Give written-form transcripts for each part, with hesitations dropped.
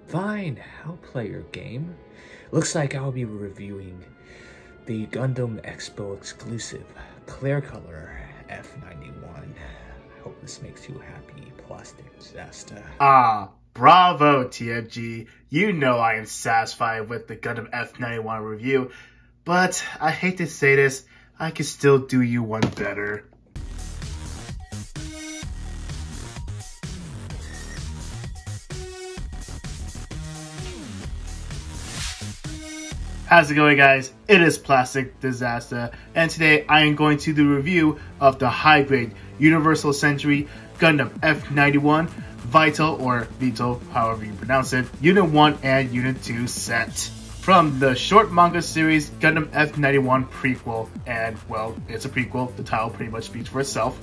Fine, I'll play your game. Looks like I'll be reviewing the Gundam Expo exclusive Clear Color F91. I hope this makes you happy, plastic disaster. Ah, bravo TFG. You know I am satisfied with the Gundam F91 review, but I hate to say this, I can still do you one better. How's it going, guys? It is Plastic Disaster, and today I am going to do the review of the high-grade Universal Century Gundam F91 Vital, or Vital, however you pronounce it, Unit 1 and Unit 2 set. From the short manga series Gundam F91 prequel, and well, it's a prequel, the title pretty much speaks for itself.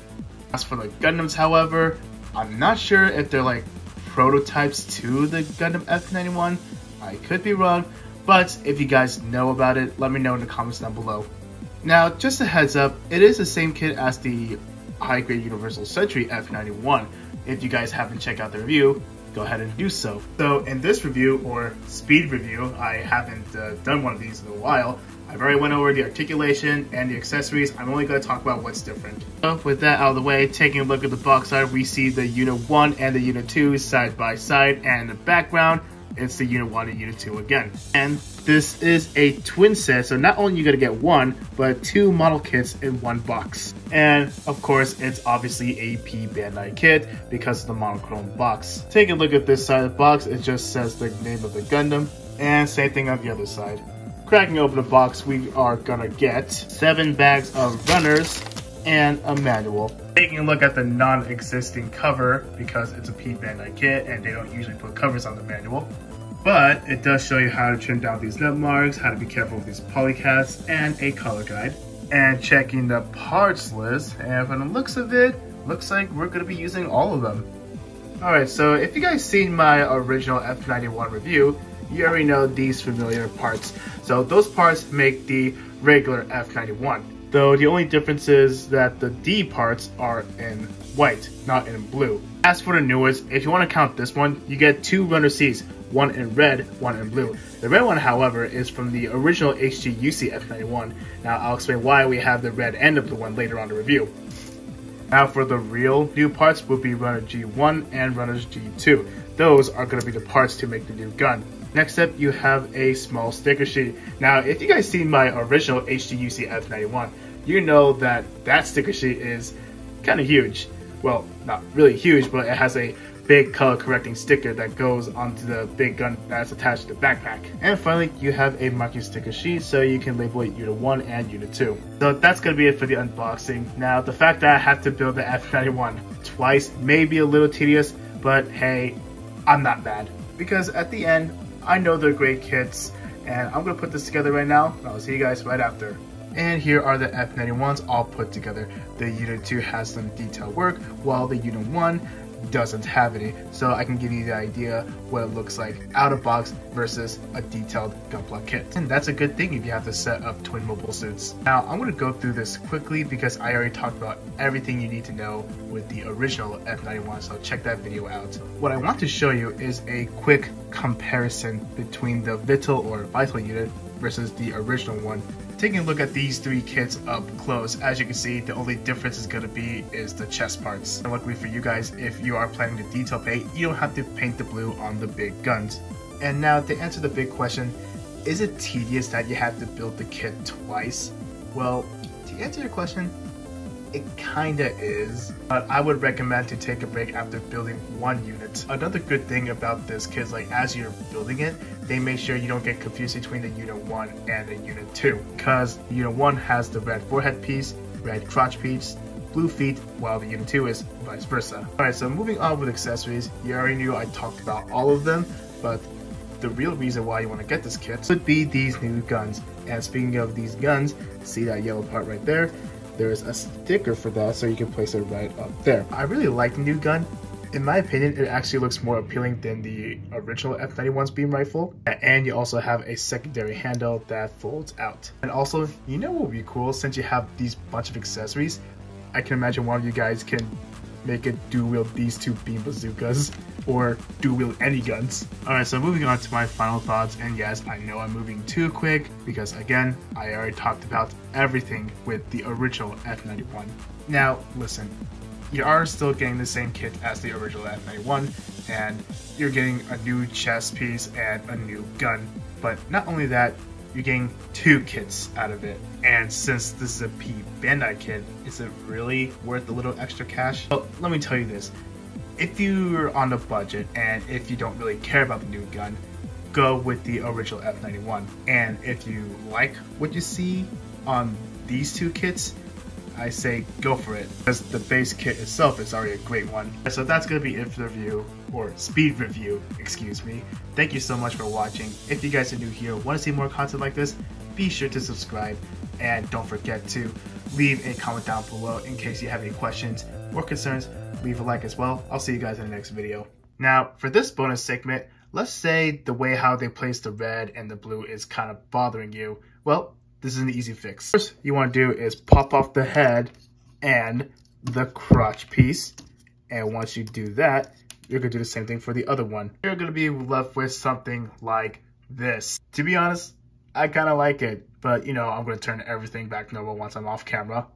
As for the Gundams, however, I'm not sure if they're like prototypes to the Gundam F91, I could be wrong. But if you guys know about it, let me know in the comments down below. Now, just a heads up, it is the same kit as the high-grade Universal Century F91. If you guys haven't checked out the review, go ahead and do so. So in this review, or speed review, I haven't done one of these in a while. I've already went over the articulation and the accessories. I'm only going to talk about what's different. So with that out of the way, taking a look at the box art, we see the Unit 1 and the Unit 2 side by side, and in the background, it's the Unit 1 and Unit 2 again. And this is a twin set, so not only are you going to get one, but two model kits in one box. And of course, it's obviously a P-Bandai kit because of the monochrome box. Take a look at this side of the box, it just says the name of the Gundam, and same thing on the other side. Cracking open the box, we are gonna get 7 bags of runners and a manual. Taking a look at the non-existing cover, because it's a P-Bandai kit and they don't usually put covers on the manual. But it does show you how to trim down these nut marks, how to be careful with these polycasts, and a color guide. And checking the parts list, and from the looks of it, looks like we're going to be using all of them. Alright, so if you guys seen my original F91 review, you already know these familiar parts. So those parts make the regular F91. Though the only difference is that the D parts are in white, not in blue. As for the newest, if you want to count this one, you get 2 runner Cs, one in red, one in blue. The red one, however, is from the original HGUC F91. Now I'll explain why we have the red and the blue one later on the review. Now for the real new parts will be runner G1 and runners G2. Those are going to be the parts to make the new gun. Next up, you have a small sticker sheet. Now, if you guys seen my original HGUC F91, you know that that sticker sheet is kind of huge. Well, not really huge, but it has a big color correcting sticker that goes onto the big gun that's attached to the backpack. And finally, you have a marking sticker sheet so you can label it Unit 1 and Unit 2. So that's going to be it for the unboxing. Now, the fact that I have to build the F91 twice may be a little tedious, but hey, I'm not mad. Because at the end, I know they're great kits, and I'm going to put this together right now, and I'll see you guys right after. And here are the F91s all put together. The Unit 2 has some detailed work, while the Unit 1 doesn't have any, so I can give you the idea what it looks like out of box versus a detailed Gunpla kit. And that's a good thing if you have to set up twin mobile suits. Now I'm going to go through this quickly because I already talked about everything you need to know with the original F91, so check that video out. What I want to show you is a quick comparison between the Vital or Vital unit versus the original one. Taking a look at these 3 kits up close, as you can see, the only difference is going to be is the chest parts. And luckily for you guys, if you are planning to detail paint, you don't have to paint the blue on the big guns. And now to answer the big question, is it tedious that you have to build the kit twice? Well, to answer your question, it kinda is, but I would recommend to take a break after building one unit. Another good thing about this kit is like as you're building it, they make sure you don't get confused between the Unit 1 and the Unit 2. Because the Unit 1 has the red forehead piece, red crotch piece, blue feet, while the Unit 2 is vice versa. Alright, so moving on with accessories, you already knew I talked about all of them, but the real reason why you want to get this kit would be these new guns. And speaking of these guns, see that yellow part right there? There's a sticker for that, so you can place it right up there. I really like the new gun. In my opinion, it actually looks more appealing than the original F91's beam rifle. And you also have a secondary handle that folds out. And also, you know what would be cool, since you have these bunch of accessories, I can imagine one of you guys can make it dual wield these two beam bazookas or dual wield any guns. Alright, so moving on to my final thoughts, and yes, I know I'm moving too quick because again, I already talked about everything with the original F91. Now, listen, you are still getting the same kit as the original F91, and you're getting a new chest piece and a new gun. But not only that, you're getting two kits out of it. And since this is a P-Bandai kit, is it really worth a little extra cash? Well, let me tell you this. If you're on a budget and if you don't really care about the new gun, go with the original F91. And if you like what you see on these two kits, I say go for it, because the base kit itself is already a great one. So that's going to be it for the review, or speed review, excuse me. Thank you so much for watching. If you guys are new here, want to see more content like this, be sure to subscribe, and don't forget to leave a comment down below in case you have any questions or concerns. Leave a like as well. I'll see you guys in the next video. Now, for this bonus segment, let's say the way how they place the red and the blue is kind of bothering you. Well, this is an easy fix. First you want to do is pop off the head and the crotch piece. And once you do that, you're going to do the same thing for the other one. You're going to be left with something like this. To be honest, I kind of like it, but you know, I'm going to turn everything back normal once I'm off camera.